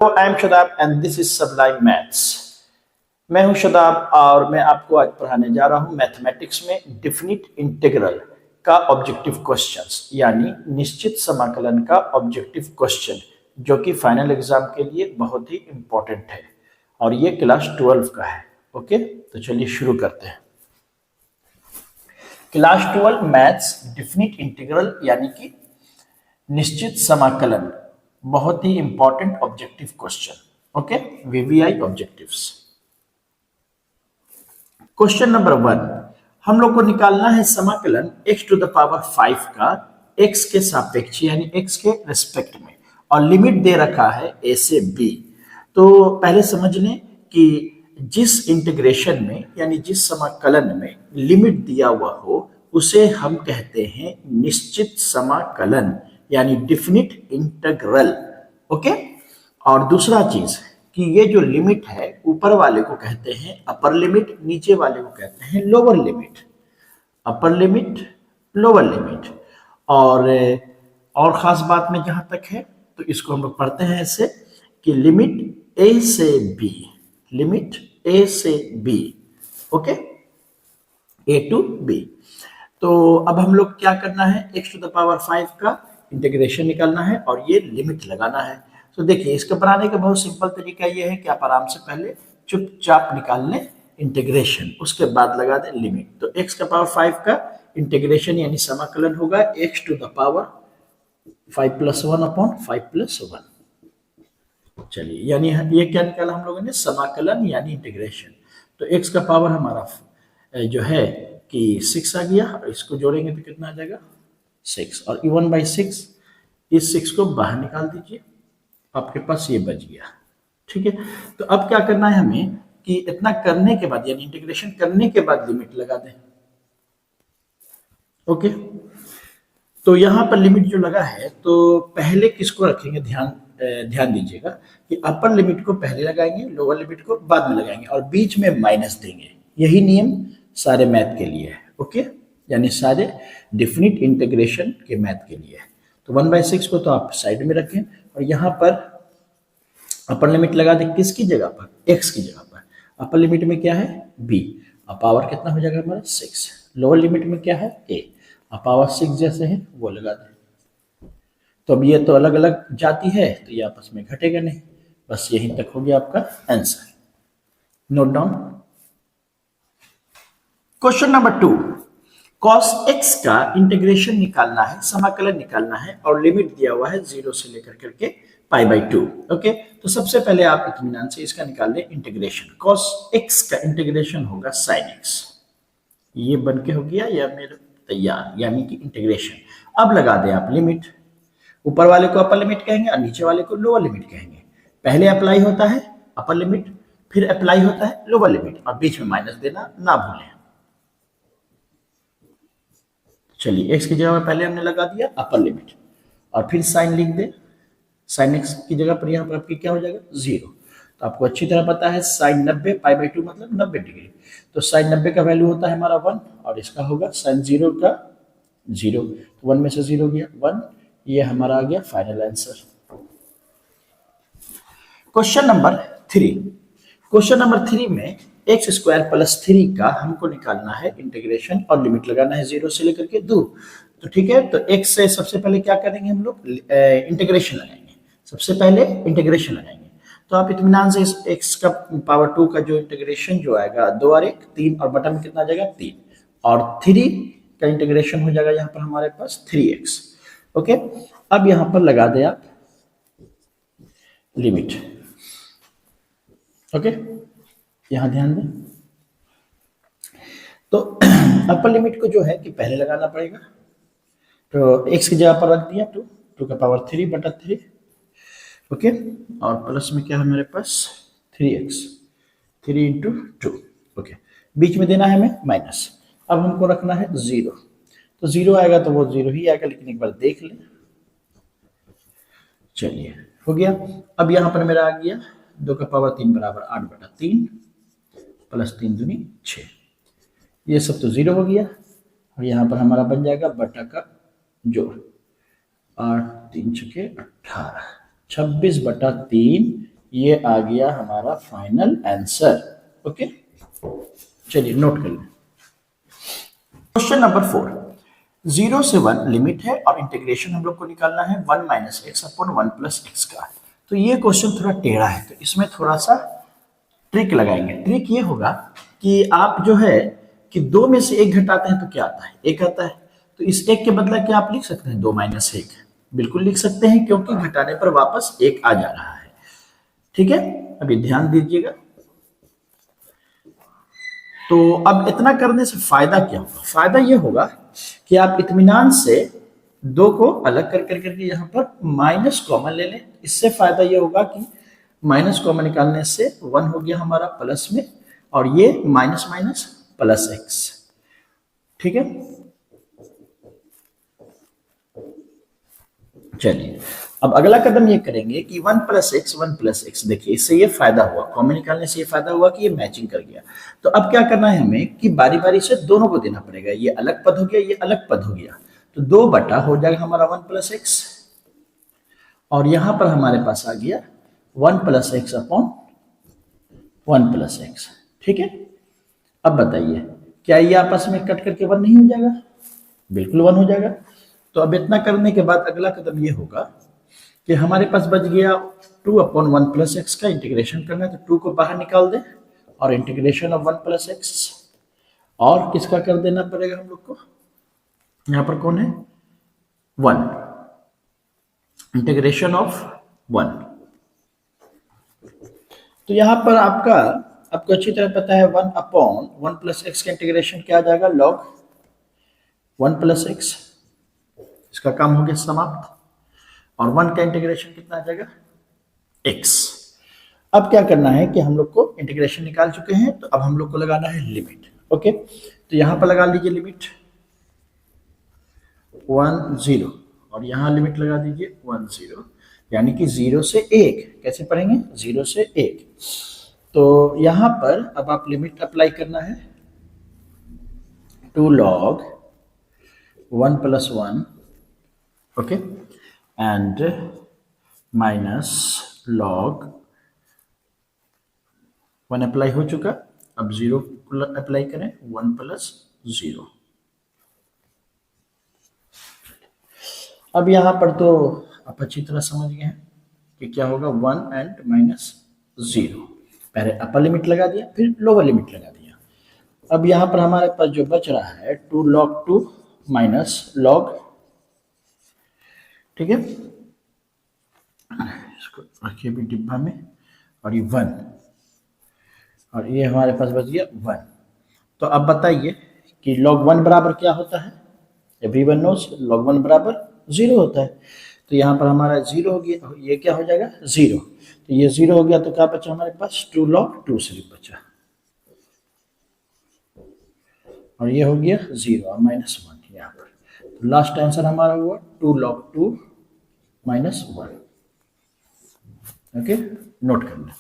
I am Shadab and this is Sublime maths. मैं हूं शदाब और मैं आपको आज पढ़ाने जा रहा हूं मैथमेटिक्स में डिफिनिट इंटीग्रल का ऑब्जेक्टिव क्वेश्चंस, यानी निश्चित समाकलन का ऑब्जेक्टिव क्वेश्चन, जो कि फाइनल एग्जाम के लिए बहुत ही इंपॉर्टेंट है और ये क्लास 12 का है। ओके, तो चलिए शुरू करते हैं। क्लास 12 मैथ्स डिफिनिट इंटीग्रल यानी कि निश्चित समाकलन, बहुत ही important objective question. Okay, VVI objectives. Question number 1, हम लोग को निकालना है समाकलन x टू द पावर 5 का x के सापेक्ष यानी x के रिस्पेक्ट में, और लिमिट दे रखा है a से b। तो पहले समझ लें कि जिस इंटीग्रेशन में यानी जिस समाकलन में लिमिट दिया हुआ हो उसे हम कहते हैं निश्चित समाकलन यानी डिफिनिट इंटीग्रल। ओके, और दूसरा चीज कि ये जो लिमिट है ऊपर वाले को कहते हैं अपर लिमिट, नीचे वाले को कहते हैं lower limit. Upper limit, lower limit. और खास बात में जहां तक है तो इसको हम लोग पढ़ते हैं ऐसे कि लिमिट a से b, लिमिट a से b। Okay, a to b। तो अब हम लोग क्या करना है, x टू द पावर 5 का इंटीग्रेशन निकालना है और ये लिमिट लगाना है। तो देखिए, इसको बनाने का बहुत सिंपल तरीका ये है कि आप आराम से पहले चुपचाप निकाल लें इंटीग्रेशन, उसके बाद लगा दें लिमिट। तो x का पावर 5 का इंटीग्रेशन यानी समाकलन होगा x to the power 5 plus 1 upon 5 plus 1। चलिए, यानी ये क्या निकाला हम लोगों ने, समाकलन यानी इंटीग्रेशन। तो x का पावर हमारा जो है कि 6 आ गया, और इसको जोड़ेंगे तो कितना आ जाएगा 6, और 1/6, इस 6 को बाहर निकाल दीजिए, आपके पास ये बच गया। ठीक है, तो अब क्या करना है हमें कि इतना करने के बाद यानी इंटीग्रेशन करने के बाद लिमिट लगा दें। ओके, तो यहां पर लिमिट जो लगा है तो पहले किसको रखेंगे, ध्यान दीजिएगा कि अपर लिमिट को पहले लगाएंगे, लोअर लिमिट को बाद में लगाएंगे, और बीच में माइनस देंगे। यही नियम सारे मैथ के लिए है। ओके, यानी सारे डिफिनिट इंटीग्रेशन के मैथ के लिए है। तो 1/6 को तो आप साइड में रखें और यहाँ पर अपर लिमिट लगा दें किसकी जगह पर, x की जगह पर। अपर लिमिट में क्या है b, और पावर कितना हो जाएगा हमारा 6। लोअर लिमिट में क्या है a, और पावर 6 जैसे है वो लगा दें। तो अब ये तो अलग अलग जाती है तो ये आपस में घटेगा नहीं, बस यहीं तक हो गया आपका answer. Note down. Question number 2, cos x का इंटीग्रेशन निकालना है, समाकलन निकालना है, और लिमिट दिया हुआ है 0 से लेकर करके π/2। ओके, तो सबसे पहले आप इत्मीनान से इसका निकाल लें इंटीग्रेशन। cos x का इंटीग्रेशन होगा sin x। ये बन के हो गया या मेरे तैयार, यानी कि इंटीग्रेशन। अब लगा दें आप लिमिट, ऊपर वाले को अपर लिमिट कहेंगे और नीचे वाले को लोअर लिमिट कहेंगे। पहले अप्लाई होता है अपर लिमिट, फिर अप्लाई होता है लोअर लिमिट, और बीच में माइनस देना ना भूलें। चलिए, x की जगह पर पहले हमने लगा दिया अपर लिमिट, और फिर साइन लिख दे। साइन x की जगह पर यहाँ पर आपकी क्या हो जाएगा 0। तो आपको अच्छी तरह पता है साइन 90 π/2 मतलब 90 डिग्री। तो साइन 90 का वैल्यू होता है हमारा 1, और इसका होगा साइन 0 का 0। तो 1 में से 0 गया 1, ये हमारा आ गया final answer. Question number 3, question number 3 में x² + 3 का हमको निकालना है इंटीग्रेशन, और लिमिट लगाना है 0 से लेकर के 2। तो ठीक है, तो x से सबसे पहले क्या करेंगे हम लोग, इंटीग्रेशन लगाएंगे। सबसे पहले इंटीग्रेशन लगाएंगे। तो आप इत्मीनान से इस x का पावर 2 का जो इंटीग्रेशन जो आएगा 2 और 1 3, और बटन में कितना आ जाएगा 3, और 3 का इंटीग्रेशन हो जाएगा यहाँ पर हमारे पास 3x। ओके, अब यहाँ पर लगा दें आप लिमिट। ओके, यहां ध्यान दें। तो अपर लिमिट को जो है कि पहले लगाना पड़ेगा। तो x की जगह पर रख दिया 2 का पावर 3/3। ओके, और प्लस में क्या है मेरे पास 3x, 3 × 2। ओके, बीच में देना है हमें माइनस। अब हमको रखना है 0। तो 0 आएगा तो वो 0 ही आएगा, लेकिन एक बार देख लें। चलिए, हो गया। अब यहाँ पर मेरा आ गया 2 का पावर 3 बराबर 8/3 प्लस 3 दूनी 6। ये सब तो 0 हो गया, और यहाँ पर हमारा बन जाएगा बटा का जोड़ 8 3 × 18, 26/3 ये आ गया हमारा फाइनल आंसर। ओके, चलिए नोट कर लें। क्वेश्चन नंबर 4, 0 से 1 लिमिट है और इंटीग्रेशन हम लोग को निकालना है 1 minus x upon 1 plus x का। तो ये क्वेश्चन थोड़ा टेढ़ा है, तो इसमें थोड़ा सा ट्रिक लगाएंगे। ट्रिक ये होगा कि आप जो है कि 2 में से 1 घटाते हैं तो क्या आता है, 1 आता है। तो इस 1 के बदला क्या आप लिख सकते हैं 2 माइनस 1, बिल्कुल लिख सकते हैं, क्योंकि घटाने पर वापस 1 आ जा रहा है। ठीक है, अभी ध्यान दीजिएगा। तो अब इतना करने से फायदा क्या होगा? फायदा ये होगा कि आप इत्मीनान से 2 को अलग कर करके यहाँ पर माइनस कॉमन ले लें। इससे फायदा ये होगा कि माइनस कॉमन निकालने से 1 हो गया हमारा प्लस में, और ये माइनस माइनस प्लस एक्स। ठीक है, चलिए अब अगला कदम ये करेंगे कि 1 प्लस एक्स, देखिए इससे ये फायदा हुआ, कॉमन निकालने से ये फायदा हुआ कि ये मैचिंग कर गया। तो अब क्या करना है हमें कि बारी बारी से दोनों को देना पड़ेगा। ये अलग पद हो गया, ये अलग पद हो गया, तो 2 बटा हो जाएगा हमारा 1 प्लस एक्स, और यहां पर हमारे पास आ गया 1 plus x upon 1 plus x. ठीक है, अब बताइए क्या ये आपस में कट करके 1 नहीं हो जाएगा? बिल्कुल 1 हो जाएगा। तो अब इतना करने के बाद अगला कदम ये होगा कि हमारे पास बच गया 2 अपॉन 1 प्लस एक्स का इंटीग्रेशन करना है, तो 2 को बाहर निकाल दें और इंटीग्रेशन ऑफ 1 प्लस एक्स, और किसका कर देना पड़ेगा हम लोग को? यहां पर कौन है? 1, इंटीग्रेशन ऑफ 1। तो यहां पर आपको अच्छी तरह पता है 1 अपॉन 1 प्लस एक्स का इंटीग्रेशन क्या आ जाएगा? Log 1 plus x. इसका काम हो गया समाप्त, और 1 का इंटीग्रेशन कितना आ जाएगा? x। अब क्या करना है कि हम लोग को इंटीग्रेशन निकाल चुके हैं, तो अब हम लोग को लगाना है लिमिट। ओके, तो यहां पर लगा लीजिए लिमिट 1 0, और यहां लिमिट लगा दीजिए 1 0, यानी कि 0 से 1। कैसे पढ़ेंगे? 0 से 1। तो यहां पर अब आप लिमिट अप्लाई करना है 2 log 1 plus 1, okay, and minus log 1 apply हो चुका, अब 0 अप्लाई करें 1 प्लस 0। अब यहां पर तो आप अच्छी तरह समझ गए हैं कि क्या होगा 1 एंड माइनस 0। पहले अपर लिमिट लगा दिया, फिर लोअर लिमिट लगा दिया। अब यहां पर हमारे पास जो बच रहा है 2 log 2 माइनस log, ठीक है, इसको रखिए भी डिब्बा में, और ये 1, और ये हमारे पास बच गया 1। तो अब बताइए कि log 1 बराबर क्या होता है? एवरीवन नोस log 1 बराबर 0 होता है। तो यहाँ पर हमारा 0 हो गया, ये क्या हो जाएगा? 0। तो ये 0 हो गया, तो क्या बचा हमारे पास? 2 log 2 सिर्फ बचा, और ये हो गया 0 और माइनस 1 यहाँ पर। तो लास्ट आंसर हमारा हुआ 2 log 2 माइनस 1। ओके, नोट करना।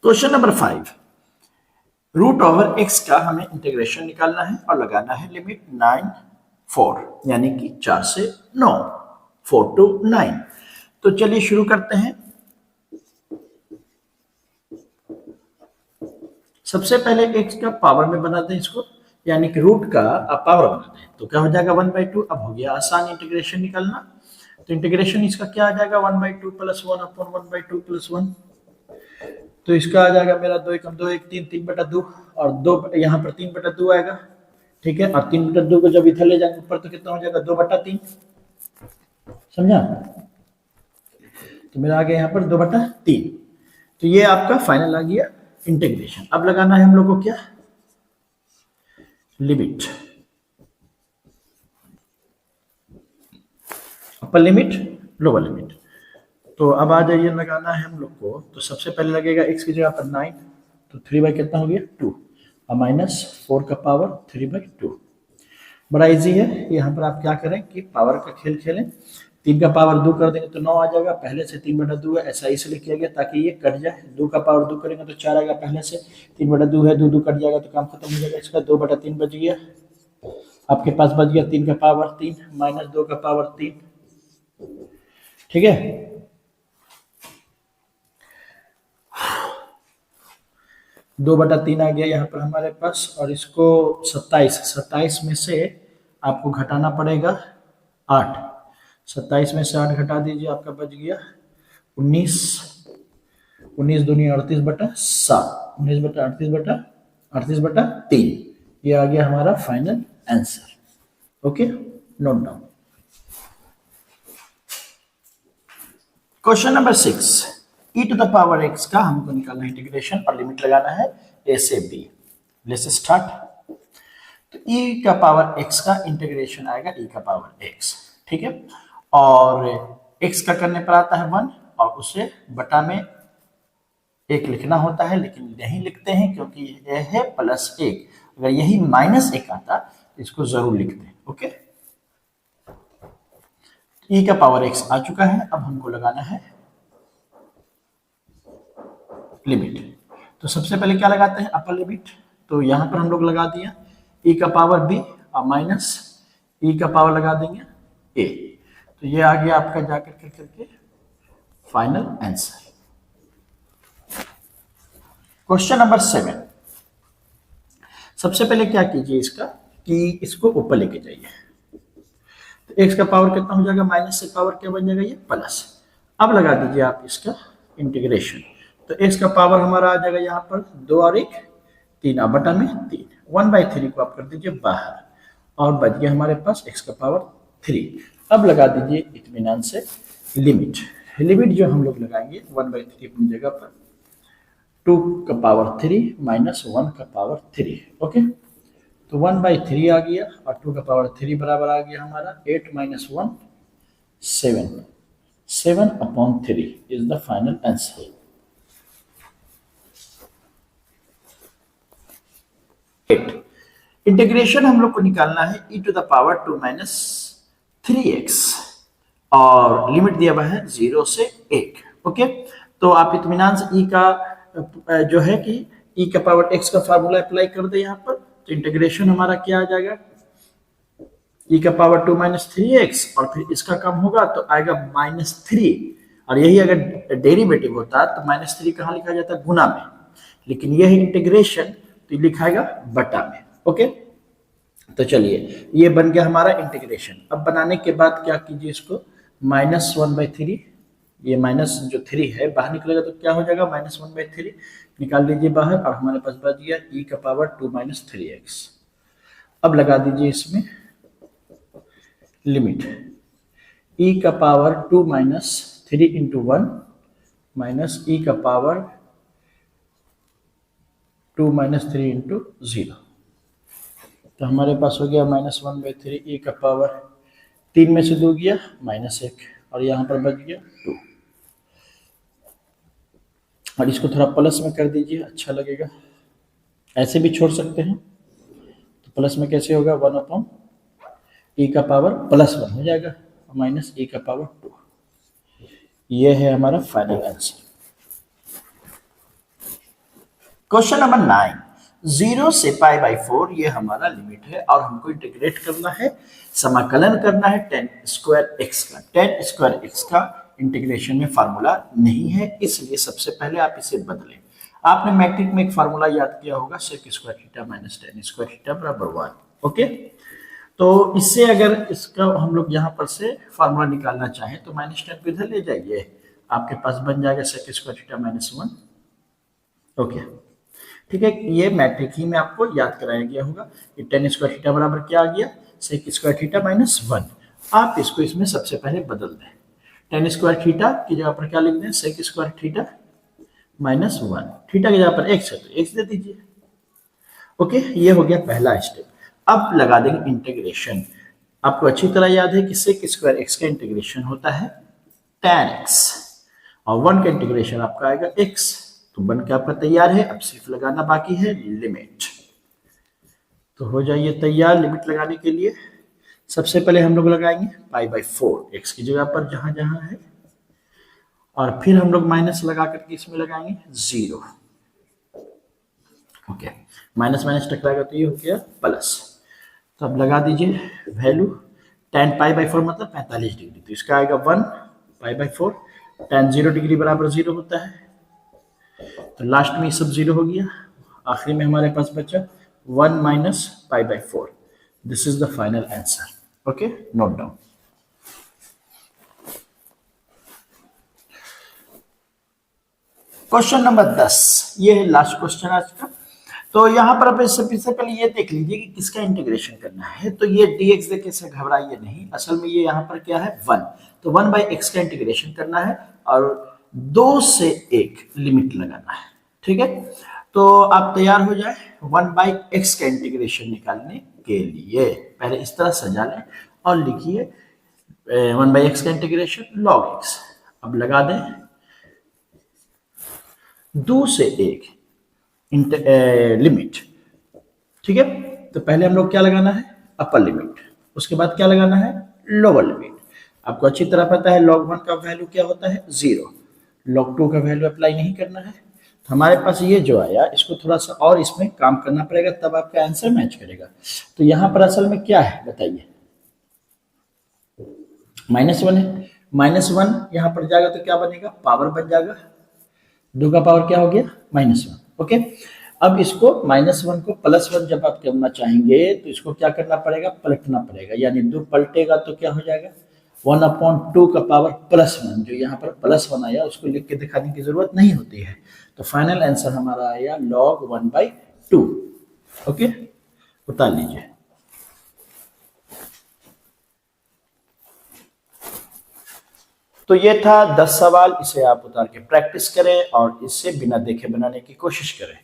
Question number 5, root over x का हमें इंटीग्रेशन निकालना है और लगाना है लिमिट 9 4, यानी कि 4 से 9, 4 to 9। तो चलिए शुरू करते हैं। सबसे पहले एक्स का पावर में बनाते हैं इसको, यानी कि रूट का पावर बनाते हैं, तो क्या हो जाएगा 1/2। अब हो गया आसान इंटीग्रेशन निकालना, तो इंटीग्रेशन इसका क्या आ जाएगा 1/2 प्लस 1 अपॉन 1/2 प्लस 1। तो इसका आ जाएगा मेरा 2 एकम 2 1 3 3/2, और 2 यहाँ पर 3/2 आएगा। ठीक है, और 3/2 को जब इधर ले जाएंगे ऊपर तो कितना हो जाएगा 2/3। समझा? तो मेरा आ गया यहाँ पर 2/3। तो ये आपका फाइनल आ गया इंटीग्रेशन। अब लगाना है हम लोग को क्या? Limit, upper limit lower limit. तो अब आ जाइए लगाना है हम लोग को। तो सबसे पहले लगेगा x की जगह पर 9, तो 3 कितना हो गया 2, और माइनस 4 का पावर 3/2। बड़ा इजी है। यहाँ पर आप क्या करें कि पावर का खेल खेलें। 3 का पावर 2 कर देंगे तो 9 आ जाएगा, पहले से 3/2 है, ऐसा इसलिए किया गया ताकि ये कट जाए। 2 का पावर 2 करेंगे तो 4 आएगा, पहले से 3/2 है, 2 2 कट जाएगा तो काम खत्म हो जाएगा इसका, 2/3 बच गया। आपके पास बच गया 3 का पावर 3 माइनस 2 का पावर 3, ठीक है। दो बटा तीन आ गया यहाँ पर हमारे पास, और इसको 27 में से आपको घटाना पड़ेगा 8। 27 में से 8 घटा दीजिए, आपका बच गया 19। 19 दूनी 38 बटा 7, 19 बटा 38 बटा 3। ये आ गया हमारा final answer. Okay, note down. Question number 6, e to the power x का हमको निकालना है इंटीग्रेशन और लिमिट लगाना है a से b। Let's start. तो e का पावर x का इंटीग्रेशन आएगा e का पावर x, ठीक है। और x का करने पर आता है 1 और उसे बटा में 1 लिखना होता है, लेकिन नहीं लिखते हैं क्योंकि यह है +1। अगर यही -1 आता तो इसको जरूर लिखते हैं। ओके, e का पावर x आ चुका है। अब हमको लगाना है लिमिट। तो सबसे पहले क्या लगाते हैं, अपर लिमिट। तो यहां पर हम लोग लगा दिया e का पावर b और माइनस e का पावर लगा देंगे a। तो ये आ गया आपका जाकर करके फाइनल आंसर। क्वेश्चन नंबर 7, सबसे पहले क्या कीजिए इसका कि इसको ऊपर लेके जाइए। तो x का पावर कितना हो जाएगा, माइनस से पावर क्या बन जाएगा, ये प्लस। अब लगा दीजिए आप इसका इंटीग्रेशन। तो x का पावर हमारा आ जाएगा यहाँ पर 2 और 1 3, अब बटा में 3, 1/3 को आप कर दीजिए बाहर और बच गया हमारे पास x का पावर 3। अब लगा दीजिए इत्मीनान से लिमिट। लिमिट जो हम लोग लगाएंगे 1/3 अपनी जगह पर 2 का पावर 3 माइनस 1 का पावर 3। ओके, तो 1/3 आ गया और 2 का पावर 3 बराबर आ गया हमारा 8 minus 1 7। 7/3 is the final answer. Integration हम लोग को निकालना है e to the power 2 minus 3x और लिमिट दिया हुआ है 0 से 1। ओके, तो आप इत्मीनान से e का जो है कि e का पावर x का फार्मूला अप्लाई कर दे यहाँ पर। तो इंटीग्रेशन हमारा क्या आ जाएगा, e का पावर 2 माइनस 3x और फिर इसका कम होगा तो आएगा -3। और यही अगर डेरिवेटिव होता तो -3 कहाँ लिखा जाता, गुना में, लेकिन यह इंटीग्रेशन तो लिखाएगा बटा में। ओके, तो चलिए ये बन गया हमारा इंटीग्रेशन। अब बनाने के बाद क्या कीजिए, इसको -1/3, ये माइनस जो 3 है बाहर निकलेगा तो क्या हो जाएगा, -1/3 निकाल लीजिए बाहर और हमारे पास बच गया e का पावर 2 माइनस 3x। अब लगा दीजिए इसमें लिमिट e का power 2 minus 3 into 1 minus e का पावर 2 माइनस 3 इंटू 0। तो हमारे पास हो गया -1/3 e का पावर 3 में से 2 गया -1 और यहाँ पर बच गया 2। और इसको थोड़ा प्लस में कर दीजिए, अच्छा लगेगा। ऐसे भी छोड़ सकते हैं। तो प्लस में कैसे होगा, 1/e का पावर +1 हो जाएगा माइनस e का पावर 2। ये है हमारा फाइनल आंसर। क्वेश्चन नंबर 9, 0 से π/4 ये हमारा लिमिट है और हमको इंटीग्रेट करना है, समाकलन करना है tan स्क्वायर x का। tan स्क्वायर x का इंटीग्रेशन में फार्मूला नहीं है, इसलिए सबसे पहले आप इसे बदलें। आपने मैट्रिक में एक फार्मूला याद किया होगा, sec square theta minus tan square theta बराबर 1। ओके, तो इससे अगर इसका हम लोग यहाँ पर से फार्मूला निकालना चाहें तो -tan को इधर ले जाइए, आपके पास बन जाएगा sec square theta minus 1। Okay, ठीक है, ये मैट्रिक ही में आपको याद कराया गया होगा कि tan स्क्वायर थीटा बराबर क्या आ गया, sec स्क्वायर थीटा माइनस 1। आप इसको इसमें सबसे पहले बदल दें। tan स्क्वायर थीटा की जगह पर क्या लिख दें, sec square theta minus 1। Theta की जगह पर x है तो x दे दीजिए। ओके, ये हो गया पहला स्टेप। अब लगा देंगे इंटीग्रेशन। आपको अच्छी तरह याद है कि sec स्क्वायर x का इंटीग्रेशन होता है tan x और 1 का इंटीग्रेशन आपका आएगा x। तो बन के आपका तैयार है, अब सिर्फ लगाना बाकी है लिमिट। तो हो जाइए तैयार लिमिट लगाने के लिए। सबसे पहले हम लोग लगाएंगे π/4 x की जगह पर जहां जहां है, और फिर हम लोग माइनस लगा करके इसमें लगाएंगे 0। ओके, माइनस माइनस टकराएगा तो ये हो गया प्लस। तो अब लगा दीजिए वैल्यू, tan π/4 मतलब 45 डिग्री, तो इसका आएगा 1 π/4, tan 0 डिग्री बराबर 0 होता है, तो लास्ट में ये सब 0 हो गया, आखिरी में हमारे पास बचा 1 minus π/4। This is the final answer. Okay, note down. Question number 10, ये है लास्ट क्वेश्चन आज का। तो यहाँ पर आप सबसे पहले ये देख लीजिए कि किसका इंटीग्रेशन करना है। तो ये dx देख के से घबराइए नहीं, असल में ये यहाँ पर क्या है 1, तो 1/x का इंटीग्रेशन करना है और 2 से 1 लिमिट लगाना है। ठीक है, तो आप तैयार हो जाए 1/x का इंटीग्रेशन निकालने के लिए। पहले इस तरह सजा लें और लिखिए 1/x का इंटीग्रेशन log x। अब लगा दें 2 से 1 लिमिट। ठीक है, तो पहले हम लोग क्या लगाना है, अपर लिमिट, उसके बाद क्या लगाना है, लोअर लिमिट। आपको अच्छी तरह पता है log 1 का वैल्यू क्या होता है 0, log 2 का वैल्यू अप्लाई नहीं करना है। तो हमारे पास ये जो आया, इसको थोड़ा सा और इसमें काम करना पड़ेगा, तब आपका आंसर मैच करेगा। तो यहाँ पर असल में क्या है बताइए, -1 है, -1 यहाँ पर जाएगा तो क्या बनेगा, पावर बन जाएगा, 2 का पावर क्या हो गया -1। ओके, अब इसको -1 को +1 जब आप करना चाहेंगे तो इसको क्या करना पड़ेगा, पलटना पड़ेगा, यानी 2 पलटेगा तो क्या हो जाएगा 1/2 का पावर +1। जो यहाँ पर +1 आया उसको लिख के दिखाने की जरूरत नहीं होती है। तो फाइनल आंसर हमारा आया log 1/2। ओके, उतार लीजिए। तो ये था 10 सवाल, इसे आप उतार के प्रैक्टिस करें और इससे बिना देखे बनाने की कोशिश करें।